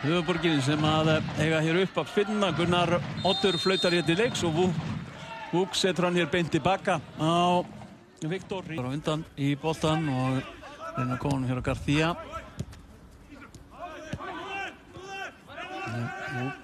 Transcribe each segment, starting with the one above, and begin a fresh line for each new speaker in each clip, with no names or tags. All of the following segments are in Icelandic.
höfuðborginni sem að eiga hér upp að finna. Gunnar Oddur flautar hér til leiks og Vuk setur hann hér beint tilbaka á Viktor. Á undan í boltan og reyna að koma hann hér á Garcia. Vuk.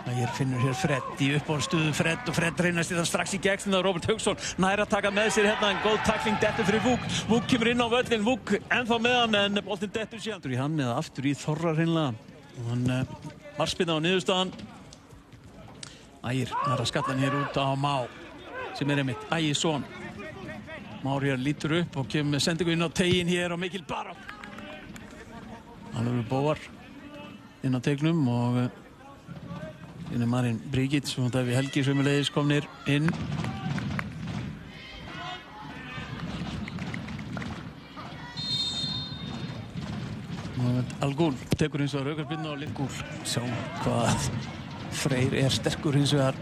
Ægir finnur hér Fred í uppáhaldsstuðu Fred og Fred reynast í það strax í gegn. Það er Robert Hauksson nær að taka með sér hérna en góð tackling dettur fyrir Vuk. Vuk kemur inn á völlin, Vuk ennþá með hann en boltinn dettur síðan. Aftur í hann eða aftur í Þorra hreinlega. Og hann marspinna á niðurstaðan. Ægir nær að skalla hann hér út á Má sem er einmitt Ægisson. Már hér lítur upp og kemur með sendingu inn á tegin hér og mikil baráttu. Alveg bóar inn á tegnum og inn er Marin Brigitte og Davíð Helgi sömuleiðis komnir inn. Al-Ghul tekur hins vegar aukaspyrnu á Al-Ghul. Sjáum hvað Freyr er sterkur hins vegar.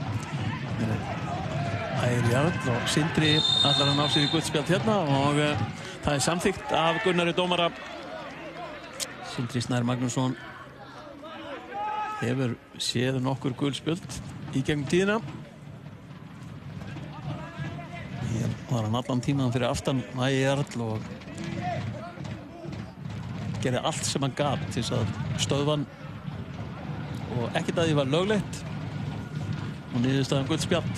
Ægir Jarl og Sindri ætlar að ná sér í gullspjald hérna og það er samþykkt af Gunnari dómara. Sindri Snær Magnússon hefur séð nokkur gullspjöld í gegnum tíðina. Hér var hann allan tímaðan fyrir aftan Ægir Jarl og gerði allt sem hann gat til þess að stöðva hann og ekkert að því var löglegt og niðurstaðan gullspjald.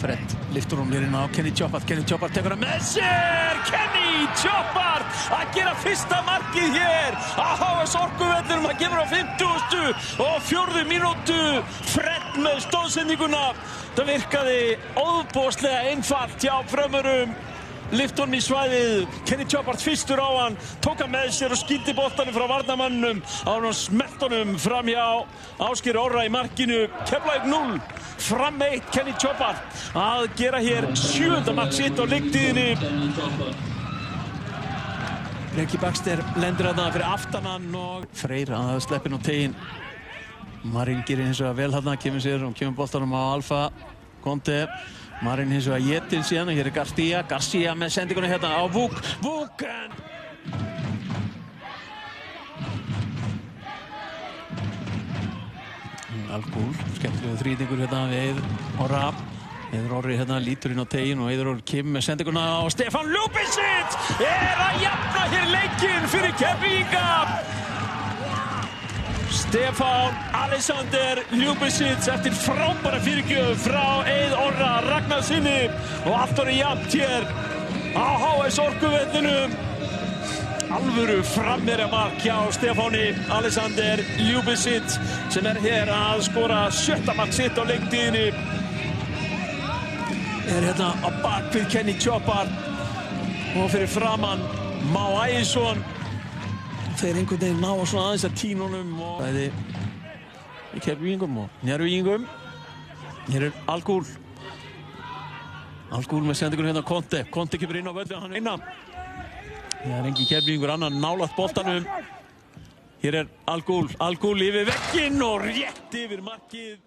Fred liftur hún inn á Kenny Chopard. Kenny Chopard tekur hann með sér. Kenny Chopard að gera fyrsta markið hér á HS Orkuvellinum. Það kemur á 54. mínútu. Fred með stóðsendinguna. Það virkaði óbóðslega einfalt hjá frömmurum. Lyfti honum í svæðið. Kenny Chopard fyrstur á hann. Tók hann með sér og skildi boltanum frá varnarmannum. Á hann og smelt honum fram hjá Ásgeir Orra í markinu. Keflavík 0. Fram 1 Kenny Chopard að gera hér 7. mark sitt á leiktíðinni. Breki Baxter lendir þarna fyrir aftan hann og Freyr að sleppin á tegin. Marin gerir hins vegar vel þarna, kemur sér og kemur boltanum á Alfa Conte. Marin hins vegar étinn síðan og hér er Garcia með sendinguna hérna á Vuk. Al-Ghul, skemmtilegu þrýtingur hérna við Eiður Orra. Eiður Orri hérna lítur inn á tegin og Eiður Orri kemur með sendinguna á Stefán Ljubicic að jafna hér leikinn fyrir Keflvíkinga. Stefán Alexander Ljubicic eftir frábæra fyrirgjöf frá Eiður Orra Ragnarsinni og allt orðið jafnt hér á HS Orkuvellinum. Alvöru framherjamark hjá Stefáni Alexander Ljubicic sem er hér að skora 7. mark sitt á leiktíðinni. Er hérna á bakvið Kenny Chopard og fyrir framann Má Ægisson. Þeir einhvern veginn ná svona aðeins að tína honum og bæði í Keflvíkingum og Njarðvíkingum. Hér er Al-Ghul. Al-Ghul með sendingur hérna á Conte. Conte kemur inn á völlin og hann er innan. Það er engin Keflvíkingur annan nálægt boltanum. Hér er Al-Ghul yfir vegginn og rétt yfir markið.